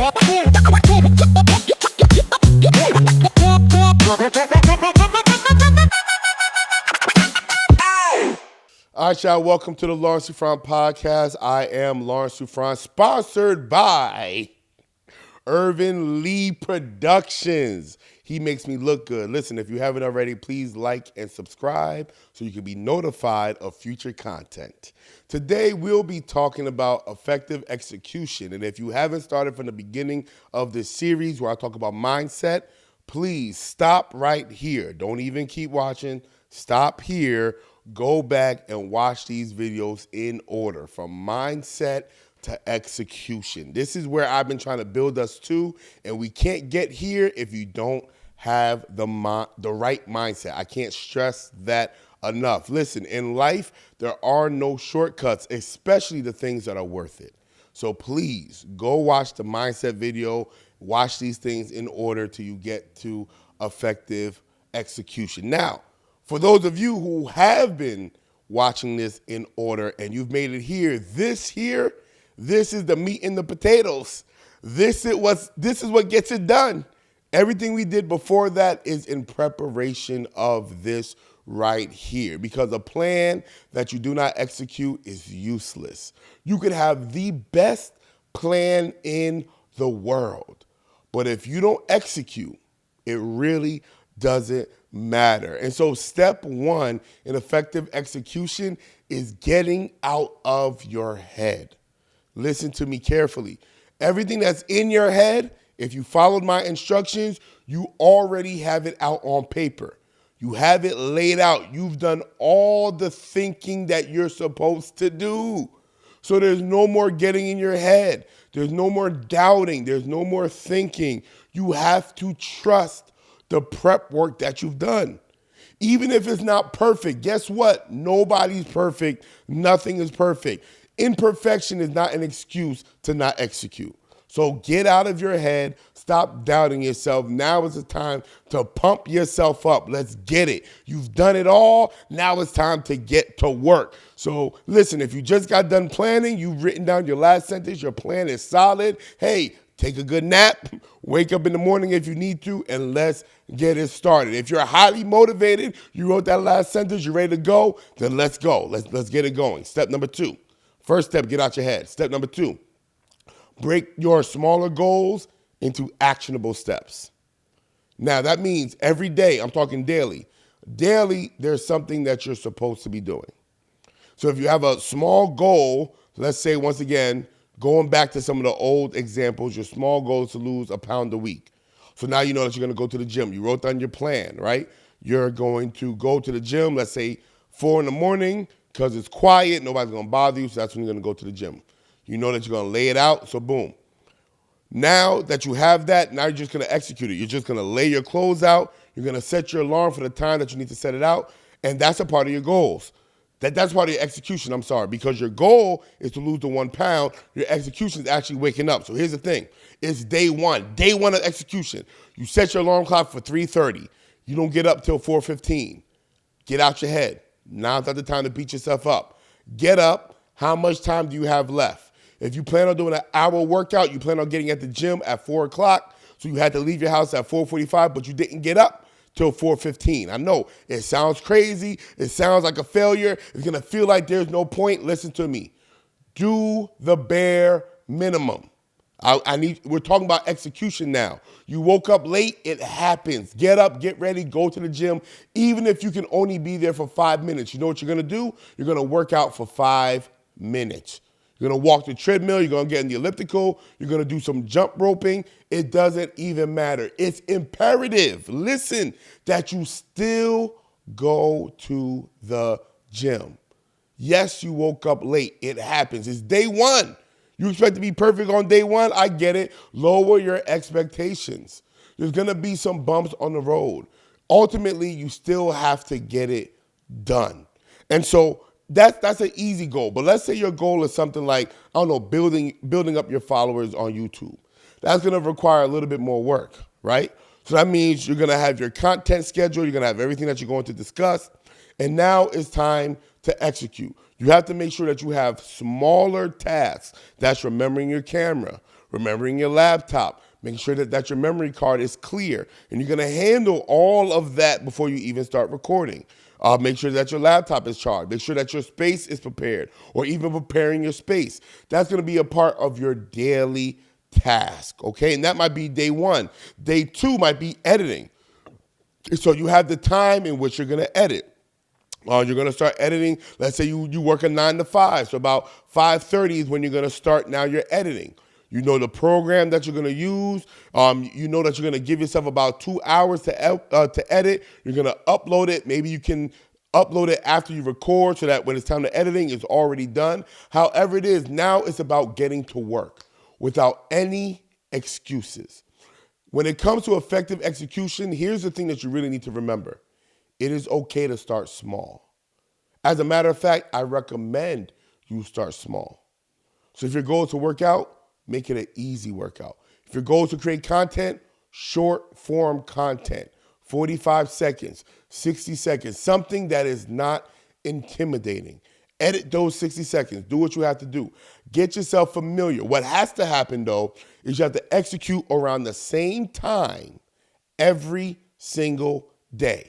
All right, y'all, welcome to the Lawrence Souffrant Podcast. I am Lawrence Souffrant, sponsored by Irvin Lee Productions. He makes me look good. Listen, if you haven't already, please like and subscribe so you can be notified of future content. Today, we'll be talking about effective execution. And if you haven't started from the beginning of this series where I talk about mindset, please stop right here. Don't even keep watching. Stop here. Go back and watch these videos in order from mindset to execution. This is where I've been trying to build us to, and we can't get here if you don't have the right mindset. I can't stress that enough. Listen, in life, there are no shortcuts, especially the things that are worth it. So please go watch the mindset video, watch these things in order till you get to effective execution. Now, for those of you who have been watching this in order and you've made it here, this is the meat and the potatoes. This is what gets it done. Everything we did before that is in preparation of this right here, because a plan that you do not execute is useless. You could have the best plan in the world, but if you don't execute, it really doesn't matter. And so step one in effective execution is getting out of your head. Listen to me carefully. Everything that's in your head, if you followed my instructions, you already have it out on paper. You have it laid out. You've done all the thinking that you're supposed to do. So there's no more getting in your head. There's no more doubting. There's no more thinking. You have to trust the prep work that you've done. Even if it's not perfect, guess what? Nobody's perfect. Nothing is perfect. Imperfection is not an excuse to not execute. So get out of your head. Stop doubting yourself. Now is the time to pump yourself up. Let's get it. You've done it all. Now it's time to get to work. So listen, if you just got done planning, you've written down your last sentence, your plan is solid. Hey, take a good nap, wake up in the morning if you need to, and let's get it started. If you're highly motivated, you wrote that last sentence, you're ready to go, then let's go. Let's get it going. Step number 2. First step, get out your head. Step number 2, break your smaller goals into actionable steps. Now, that means every day, I'm talking daily. Daily, there's something that you're supposed to be doing. So if you have a small goal, let's say once again, going back to some of the old examples, your small goal is to lose a pound a week. So now you know that you're going to go to the gym. You wrote down your plan, right? You're going to go to the gym, let's say 4 in the morning, because it's quiet, nobody's going to bother you, so that's when you're going to go to the gym. You know that you're going to lay it out, so boom. Now that you have that, now you're just going to execute it. You're just going to lay your clothes out. You're going to set your alarm for the time that you need to set it out, and that's a part of your goals. That's part of your execution, because your goal is to lose the 1 pound. Your execution is actually waking up. So here's the thing. It's day one of execution. You set your alarm clock for 3:30. You don't get up till 4:15. Get out your head. Now's not the time to beat yourself up. Get up. How much time do you have left? If you plan on doing an hour workout, you plan on getting at the gym at 4 o'clock, so you had to leave your house at 4:45, but you didn't get up till 4:15. I know it sounds crazy. It sounds like a failure. It's going to feel like there's no point. Listen to me. Do the bare minimum. We're talking about execution now. You woke up late, it happens. Get up, get ready, go to the gym. Even if you can only be there for 5 minutes, you know what you're going to do? You're going to work out for 5 minutes. You're going to walk the treadmill. You're going to get in the elliptical. You're going to do some jump roping. It doesn't even matter. It's imperative, listen, that you still go to the gym. Yes, you woke up late. It happens. It's day one. You expect to be perfect on day one? I get it. Lower your expectations. There's going to be some bumps on the road. Ultimately, you still have to get it done. And so that's an easy goal. But let's say your goal is something like, I don't know, building up your followers on YouTube. That's going to require a little bit more work, right? So that means you're going to have your content schedule. You're going to have everything that you're going to discuss. And now it's time to execute. You have to make sure that you have smaller tasks. That's remembering your camera, remembering your laptop, making sure that your memory card is clear. And you're going to handle all of that before you even start recording. Make sure that your laptop is charged. Make sure that your space is prepared, or even preparing your space. That's going to be a part of your daily task, okay? And that might be day one. Day two might be editing. So you have the time in which you're going to edit. You're going to start editing. Let's say you work a 9 to 5. So about 5:30 is when you're going to start now your editing. You know the program that you're going to use. You know that you're going to give yourself about 2 hours to edit. You're going to upload it. Maybe you can upload it after you record so that when it's time to editing, it's already done. However it is, now it's about getting to work without any excuses. When it comes to effective execution, here's the thing that you really need to remember. It is okay to start small. As a matter of fact, I recommend you start small. So if your goal is to work out, make it an easy workout. If your goal is to create content, short form content, 45 seconds, 60 seconds, something that is not intimidating. Edit those 60 seconds. Do what you have to do. Get yourself familiar. What has to happen, though, is you have to execute around the same time every single day.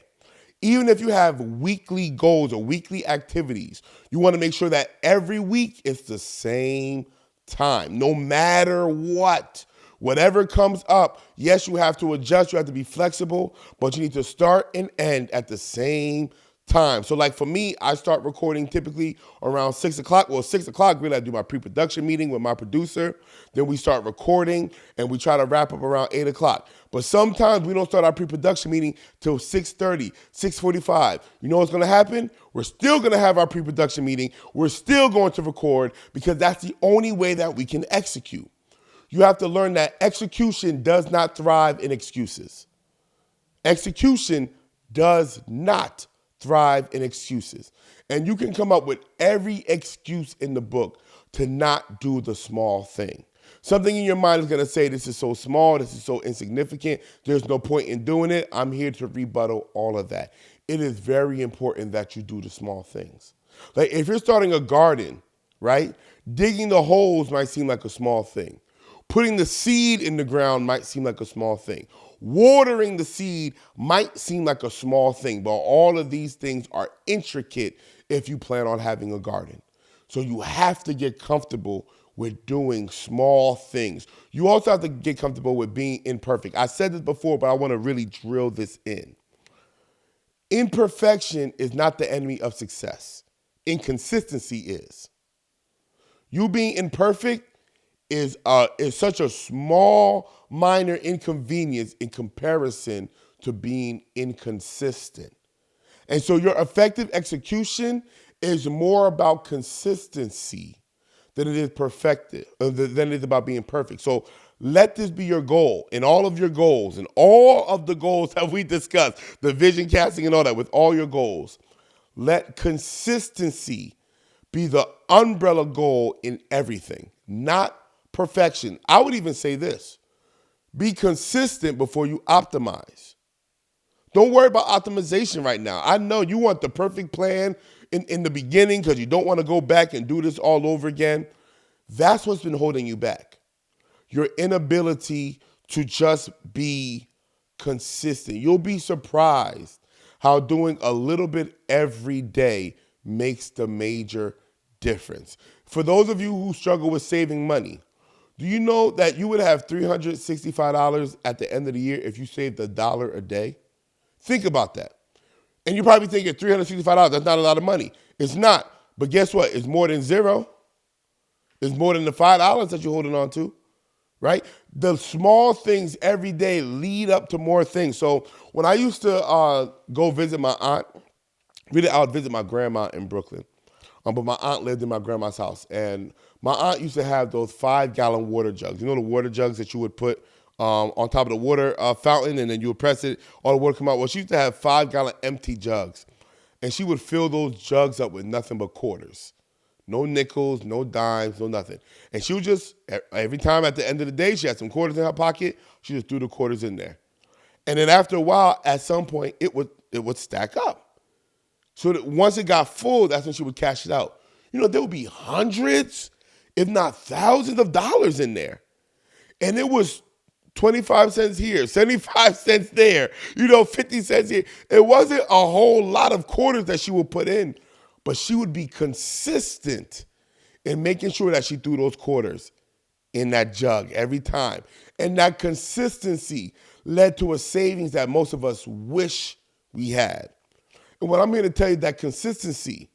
Even if you have weekly goals or weekly activities, you want to make sure that every week it's the same time, no matter what. Whatever comes up, yes, you have to adjust, you have to be flexible, but you need to start and end at the same time. So like for me, I start recording typically around 6 o'clock. Well, 6 o'clock, really, I do my pre-production meeting with my producer. Then we start recording and we try to wrap up around 8 o'clock. But sometimes we don't start our pre-production meeting till 6:30, 6:45. You know what's going to happen? We're still going to have our pre-production meeting. We're still going to record because that's the only way that we can execute. You have to learn that execution does not thrive in excuses. Execution does not thrive in excuses. And you can come up with every excuse in the book to not do the small thing. Something in your mind is going to say, this is so small, this is so insignificant, there's no point in doing it. I'm here to rebuttal all of that. It is very important that you do the small things. Like if you're starting a garden, right? Digging the holes might seem like a small thing. Putting the seed in the ground might seem like a small thing. Watering the seed might seem like a small thing, but all of these things are intricate if you plan on having a garden. So you have to get comfortable with doing small things. You also have to get comfortable with being imperfect. I said this before, but I want to really drill this in. Imperfection is not the enemy of success. Inconsistency is. You being imperfect is such a small, minor inconvenience in comparison to being inconsistent. And so your effective execution is more about consistency than it is than it is about being perfect. So let this be your goal in all of your goals and all of the goals that we discussed, the vision casting and all that, with all your goals. Let consistency be the umbrella goal in everything, not perfection. I would even say this: be consistent before you optimize. Don't worry about optimization right now. I know you want the perfect plan in the beginning because you don't want to go back and do this all over again. That's what's been holding you back. Your inability to just be consistent. You'll be surprised how doing a little bit every day makes the major difference. For those of you who struggle with saving money, do you know that you would have $365 at the end of the year if you saved $1 a day? Think about that. And you're probably thinking $365, that's not a lot of money. It's not. But guess what? It's more than zero. It's more than the $5 that you're holding on to, right? The small things every day lead up to more things. So when I used to go visit my aunt, really I would visit my grandma in Brooklyn. But my aunt lived in my grandma's house. And my aunt used to have those 5-gallon water jugs. You know the water jugs that you would put on top of the water fountain and then you would press it, all the water come out? Well, she used to have 5-gallon empty jugs. And she would fill those jugs up with nothing but quarters. No nickels, no dimes, no nothing. And she would just, every time at the end of the day, she had some quarters in her pocket, she just threw the quarters in there. And then after a while, at some point, it would stack up. So that once it got full, that's when she would cash it out. there would be hundreds, if not thousands of dollars in there. And it was 25 cents here, 75 cents there, 50 cents here. It wasn't a whole lot of quarters that she would put in, but she would be consistent in making sure that she threw those quarters in that jug every time. And that consistency led to a savings that most of us wish we had. And what I'm here to tell you, that consistency,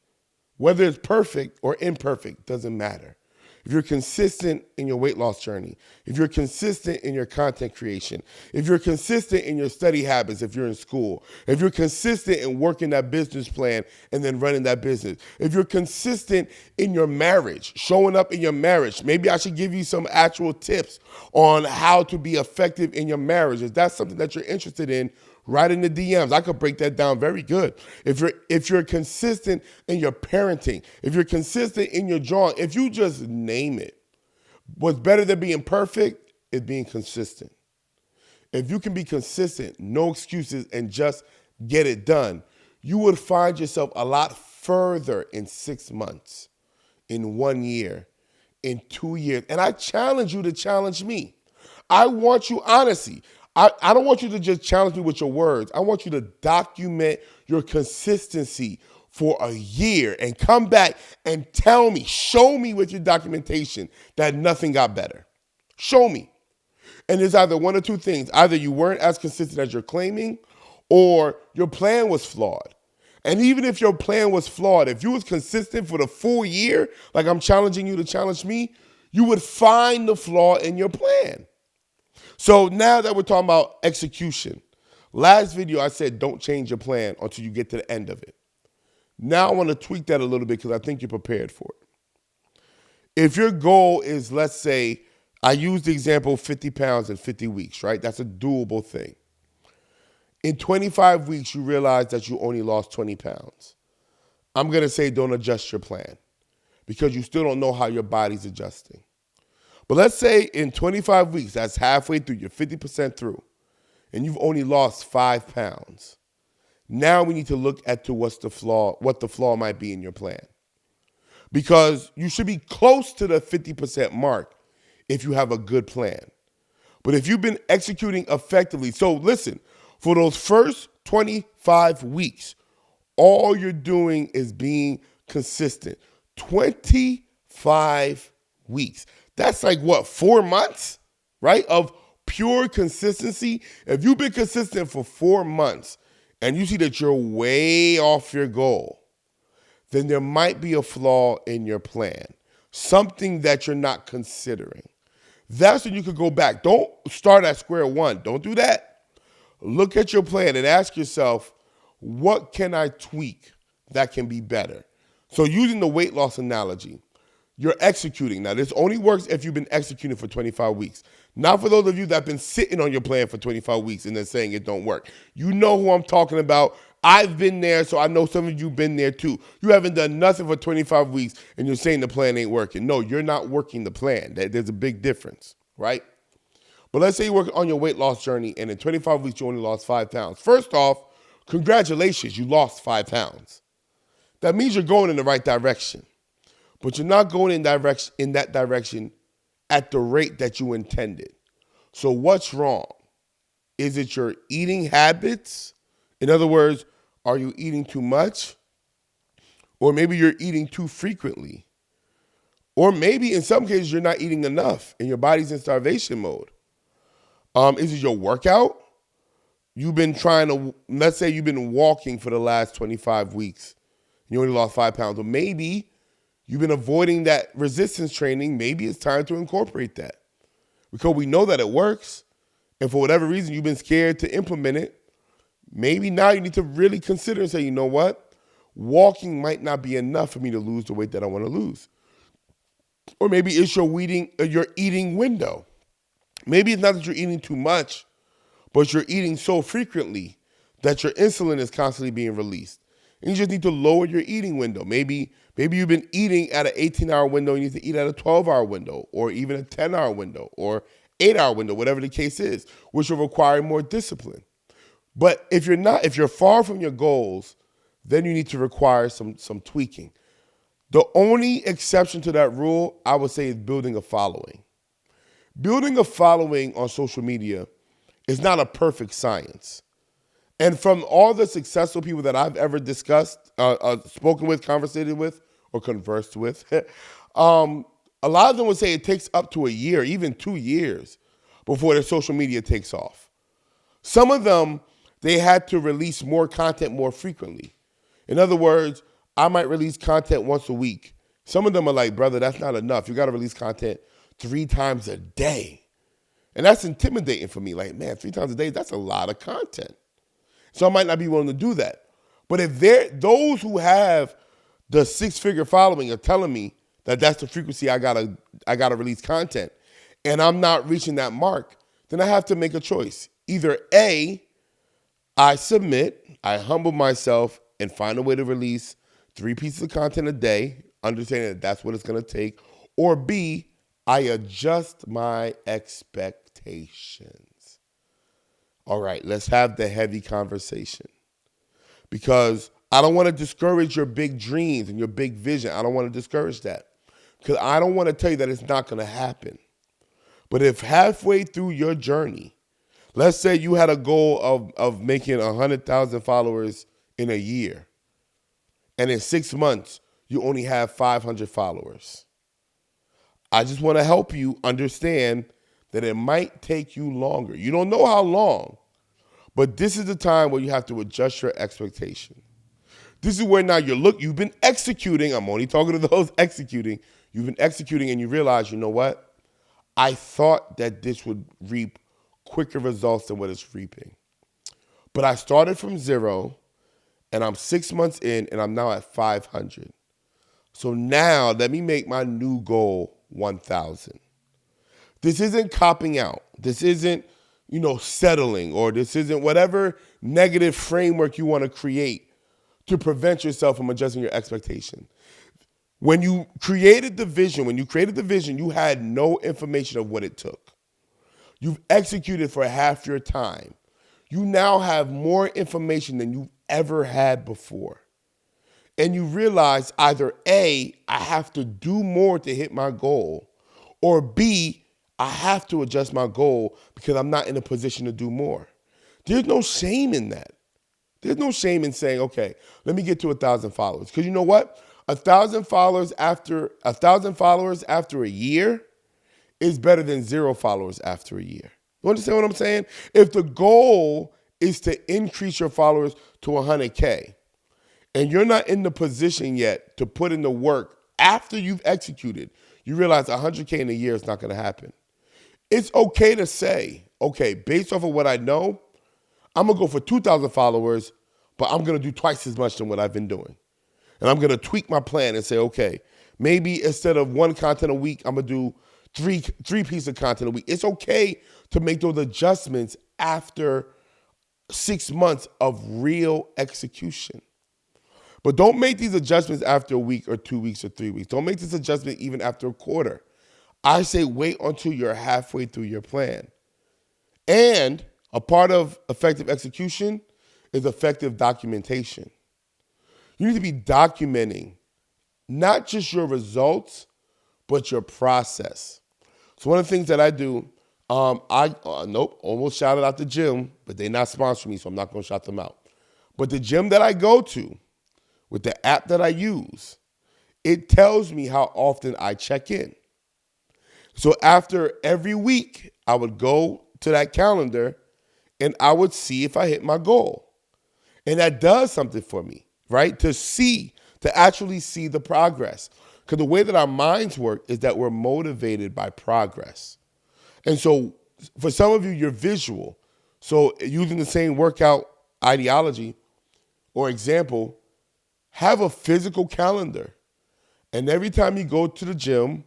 whether it's perfect or imperfect, doesn't matter. If you're consistent in your weight loss journey, if you're consistent in your content creation, if you're consistent in your study habits, if you're in school, if you're consistent in working that business plan and then running that business, if you're consistent in your marriage, showing up in your marriage, maybe I should give you some actual tips on how to be effective in your marriage. If that's something that you're interested in, write in the DMs. I could break that down very good. If you're consistent in your parenting, if you're consistent in your drawing, if you just name it, what's better than being perfect is being consistent. If you can be consistent, no excuses, and just get it done, you would find yourself a lot further in 6 months, in 1 year, in 2 years. And I challenge you to challenge me. I want you, honestly, I don't want you to just challenge me with your words. I want you to document your consistency for a year and come back and tell me, show me with your documentation that nothing got better. Show me. And there's either one or two things. Either you weren't as consistent as you're claiming, or your plan was flawed. And even if your plan was flawed, if you was consistent for the full year, like I'm challenging you to challenge me, you would find the flaw in your plan. So now that we're talking about execution, last video I said don't change your plan until you get to the end of it. Now I want to tweak that a little bit because I think you're prepared for it. If your goal is, let's say, I used the example 50 pounds in 50 weeks, right? That's a doable thing. In 25 weeks, you realize that you only lost 20 pounds. I'm going to say don't adjust your plan because you still don't know how your body's adjusting. But let's say in 25 weeks, that's halfway through, you're 50% through, and you've only lost 5 pounds. Now we need to look at what the flaw might be in your plan. Because you should be close to the 50% mark if you have a good plan. But if you've been executing effectively, so listen, for those first 25 weeks, all you're doing is being consistent. 25 weeks. That's like what, 4 months, right, of pure consistency? If you've been consistent for 4 months and you see that you're way off your goal, then there might be a flaw in your plan, something that you're not considering. That's when you could go back. Don't start at square one. Don't do that. Look at your plan and ask yourself, what can I tweak that can be better? So using the weight loss analogy, you're executing. Now, this only works if you've been executing for 25 weeks. Not for those of you that have been sitting on your plan for 25 weeks and then saying it don't work. You know who I'm talking about. I've been there, so I know some of you been there too. You haven't done nothing for 25 weeks and you're saying the plan ain't working. No, you're not working the plan. There's a big difference, right? But let's say you work on your weight loss journey and in 25 weeks you only lost 5 pounds. First off, congratulations, you lost 5 pounds. That means you're going in the right direction. But you're not going in that direction at the rate that you intended. So what's wrong? Is it your eating habits? In other words, are you eating too much? Or maybe you're eating too frequently. Or maybe in some cases you're not eating enough and your body's in starvation mode. Is it your workout? You've been let's say you've been walking for the last 25 weeks. You only lost 5 pounds. Or maybe you've been avoiding that resistance training. Maybe it's time to incorporate that because we know that it works. And for whatever reason, you've been scared to implement it. Maybe now you need to really consider and say, you know what? Walking might not be enough for me to lose the weight that I want to lose. Or maybe it's your eating window. Maybe it's not that you're eating too much, but you're eating so frequently that your insulin is constantly being released. And you just need to lower your eating window. Maybe you've been eating at an 18-hour window. You need to eat at a 12-hour window or even a 10-hour window or 8-hour window, whatever the case is, which will require more discipline. But if you're far from your goals, then you need to require some tweaking. The only exception to that rule, I would say, is building a following. Building a following on social media is not a perfect science. And from all the successful people that I've ever discussed, spoken with, conversated with, or conversed with, a lot of them would say it takes up to a year, even 2 years, before their social media takes off. Some of them, they had to release more content more frequently. In other words, I might release content once a week. Some of them are like, brother, that's not enough. You got to release content 3 times a day. And that's intimidating for me. Like, man, 3 times a day, that's a lot of content. So I might not be willing to do that. But if those who have the 6-figure following are telling me that that's the frequency I gotta release content, and I'm not reaching that mark, then I have to make a choice. Either A, I submit, I humble myself, and find a way to release 3 pieces of content a day, understanding that that's what it's gonna take, or B, I adjust my expectations. All right, let's have the heavy conversation, because I don't want to discourage your big dreams and your big vision. I don't want to discourage that, because I don't want to tell you that it's not going to happen. But if halfway through your journey, let's say you had a goal of making 100,000 followers in a year, and in 6 months, you only have 500 followers. I just want to help you understand that it might take you longer. You don't know how long, but this is the time where you have to adjust your expectation. This is where now you've been executing. I'm only talking to those executing. You've been executing and you realize, you know what? I thought that this would reap quicker results than what it's reaping. But I started from 0 and I'm 6 months in and I'm now at 500. So now let me make my new goal 1,000. This isn't copping out. This isn't, settling, or this isn't whatever negative framework you want to create to prevent yourself from adjusting your expectation. When you created the vision, you had no information of what it took. You've executed for half your time. You now have more information than you've ever had before. And you realize either A, I have to do more to hit my goal, or B, I have to adjust my goal because I'm not in a position to do more. There's no shame in that. There's no shame in saying, okay, let me get to 1,000 followers. Because you know what? 1,000 followers after a year is better than 0 followers after a year. You understand what I'm saying? If the goal is to increase your followers to 100K, and you're not in the position yet to put in the work after you've executed, you realize 100K in a year is not going to happen. It's okay to say, okay, based off of what I know, I'm going to go for 2,000 followers, but I'm going to do twice as much than what I've been doing. And I'm going to tweak my plan and say, okay, maybe instead of 1 content a week, I'm going to do three pieces of content a week. It's okay to make those adjustments after 6 months of real execution. But don't make these adjustments after a week or 2 weeks or 3 weeks. Don't make this adjustment even after a quarter. I say wait until you're halfway through your plan. And a part of effective execution is effective documentation. You need to be documenting not just your results, but your process. So one of the things that I do, almost shouted out the gym, but they're not sponsoring me, so I'm not going to shout them out. But the gym that I go to, with the app that I use, it tells me how often I check in. So after every week, I would go to that calendar and I would see if I hit my goal. And that does something for me, right? To actually see the progress. Because the way that our minds work is that we're motivated by progress. And so for some of you, you're visual. So using the same workout ideology or example, have a physical calendar. And every time you go to the gym,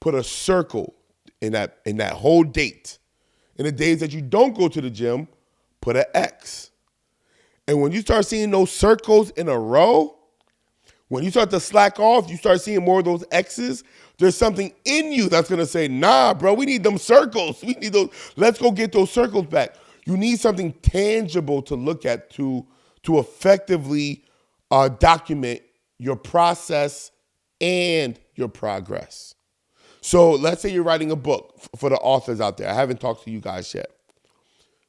put a circle in that whole date. In the days that you don't go to the gym, put an X. And when you start seeing those circles in a row, when you start to slack off, you start seeing more of those X's, there's something in you that's going to say, nah, bro, we need them circles. We need those. Let's go get those circles back. You need something tangible to look at to effectively document your process and your progress. So let's say you're writing a book for the authors out there. I haven't talked to you guys yet.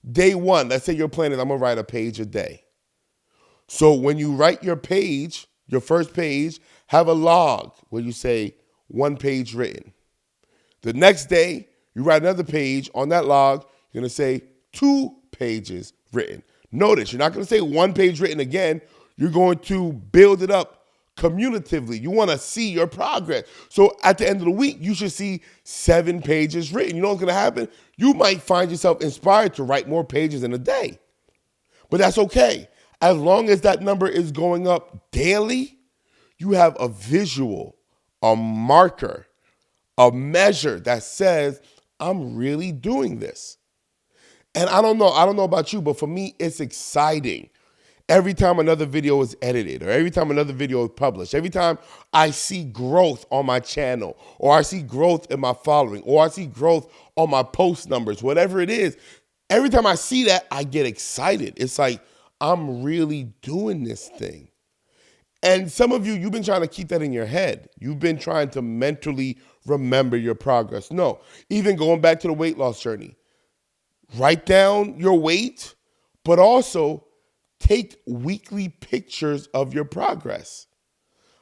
Day one, let's say you're planning, I'm going to write a page a day. So when you write your page, your first page, have a log where you say 1 page written. The next day, you write another page. On that log, you're going to say 2 pages written. Notice, you're not going to say 1 page written again. You're going to build it up cumulatively. You want to see your progress. So at the end of the week, you should see 7 pages written. You know what's going to happen? You might find yourself inspired to write more pages in a day. But that's okay. As long as that number is going up daily, you have a visual, a marker, a measure that says, I'm really doing this. And I don't know about you, but for me, it's exciting. Every time another video is edited, or every time another video is published, every time I see growth on my channel, or I see growth in my following, or I see growth on my post numbers, whatever it is, every time I see that, I get excited. It's like, I'm really doing this thing. And some of you, you've been trying to keep that in your head. You've been trying to mentally remember your progress. No, even going back to the weight loss journey, write down your weight, but also take weekly pictures of your progress.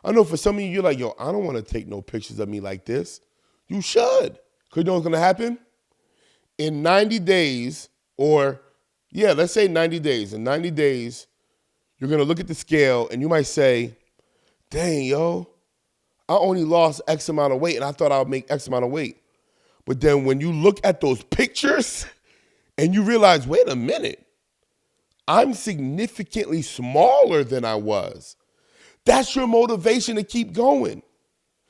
I know for some of you, you're like, yo, I don't want to take no pictures of me like this. You should. Because you know what's going to happen? In 90 days, let's say 90 days. In 90 days, you're going to look at the scale and you might say, dang, yo, I only lost X amount of weight and I thought I would make X amount of weight. But then when you look at those pictures and you realize, wait a minute, I'm significantly smaller than I was. That's your motivation to keep going.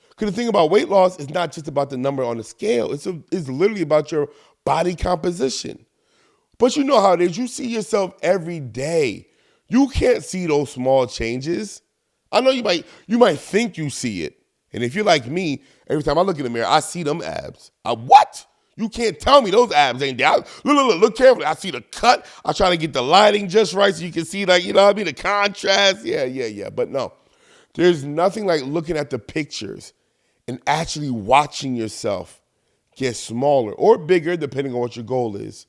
Because the thing about weight loss is not just about the number on the scale. It's literally about your body composition. But you know how it is. You see yourself every day. You can't see those small changes. I know you might think you see it. And if you're like me, every time I look in the mirror, I see them abs. What? You can't tell me those abs ain't there. Look carefully. I see the cut. I try to get the lighting just right so you can see, like, you know what I mean, the contrast. Yeah. But no, there's nothing like looking at the pictures and actually watching yourself get smaller or bigger, depending on what your goal is,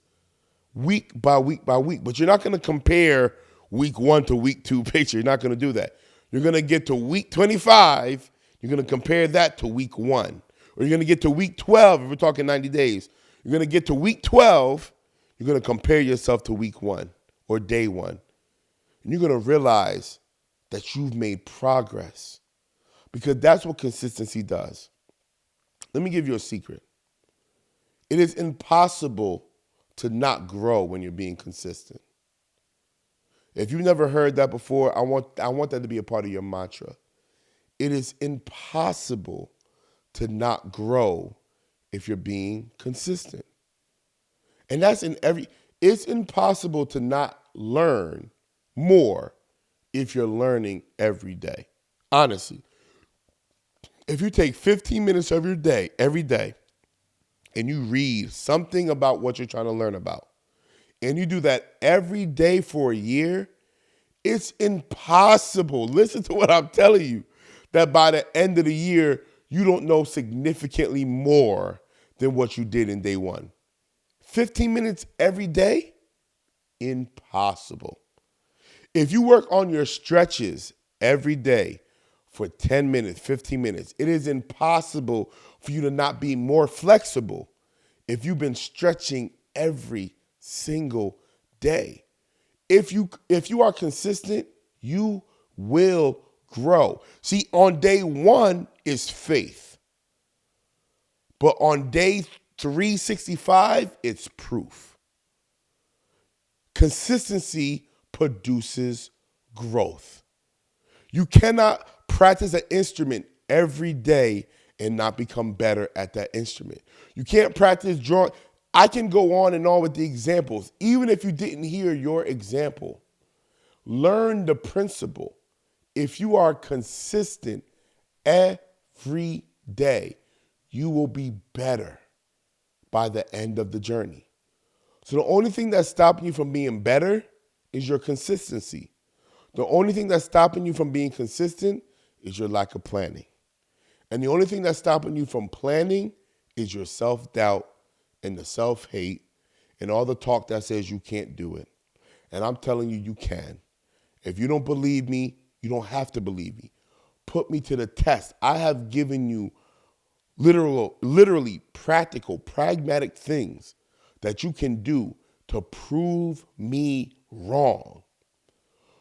week by week by week. But you're not going to compare week 1 to week 2 picture. You're not going to do that. You're going to get to week 25. You're going to compare that to week 1. Or you're going to get to week 12 if we're talking 90 days. You're going to get to week 12. You're going to compare yourself to week 1 or day 1. And you're going to realize that you've made progress because that's what consistency does. Let me give you a secret. It is impossible to not grow when you're being consistent. If you've never heard that before, I want that to be a part of your mantra. It is impossible to not grow if you're being consistent. And that's it's impossible to not learn more if you're learning every day. Honestly, if you take 15 minutes of your day, every day, and you read something about what you're trying to learn about, and you do that every day for a year, it's impossible, listen to what I'm telling you, that by the end of the year, you don't know significantly more than what you did in day 1. 15 minutes every day? Impossible. If you work on your stretches every day for 10 minutes, 15 minutes, it is impossible for you to not be more flexible if you've been stretching every single day. If you are consistent, you will grow. See, on day 1 is faith. But on day 365, it's proof. Consistency produces growth. You cannot practice an instrument every day and not become better at that instrument. You can't practice drawing. I can go on and on with the examples. Even if you didn't hear your example, learn the principle. If you are consistent every day, you will be better by the end of the journey. So the only thing that's stopping you from being better is your consistency. The only thing that's stopping you from being consistent is your lack of planning. And the only thing that's stopping you from planning is your self-doubt and the self-hate and all the talk that says you can't do it. And I'm telling you, you can. If you don't believe me, you don't have to believe me. Put me to the test. I have given you literally practical, pragmatic things that you can do to prove me wrong.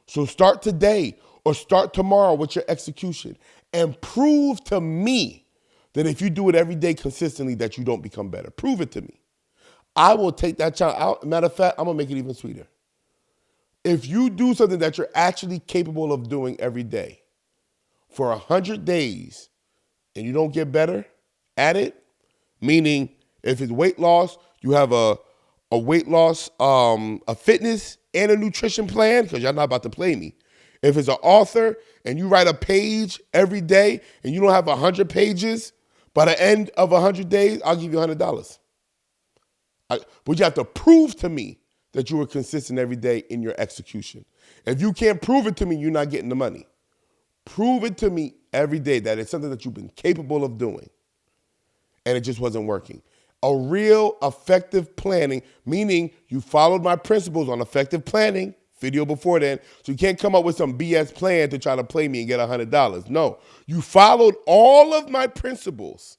So start today or start tomorrow with your execution and prove to me that if you do it every day consistently that you don't become better. Prove it to me. I will take that challenge out. Matter of fact, I'm going to make it even sweeter. If you do something that you're actually capable of doing every day for 100 days and you don't get better at it, meaning if it's weight loss, you have a weight loss, a fitness and a nutrition plan, because y'all not about to play me. If it's an author and you write a page every day and you don't have 100 pages, by the end of 100 days, I'll give you $100. But you have to prove to me that you were consistent every day in your execution. If you can't prove it to me, you're not getting the money. Prove it to me every day that it's something that you've been capable of doing and it just wasn't working. A real effective planning, meaning you followed my principles on effective planning, video before then, so you can't come up with some BS plan to try to play me and get $100. No, you followed all of my principles.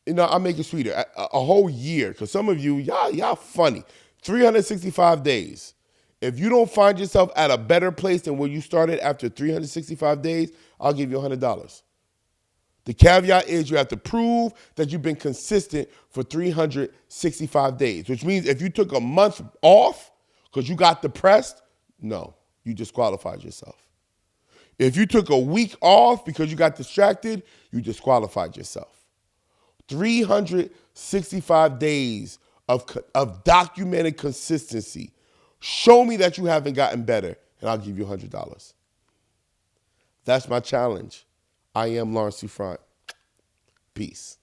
You know, I'll make it sweeter. A whole year, because some of you, y'all funny. 365 days. If you don't find yourself at a better place than where you started after 365 days, I'll give you $100. The caveat is you have to prove that you've been consistent for 365 days, which means if you took a month off because you got depressed, no, you disqualified yourself. If you took a week off because you got distracted, you disqualified yourself. 365 days of documented consistency. Show me that you haven't gotten better, and I'll give you $100. That's my challenge. I am Lawrence Souffrant. Peace.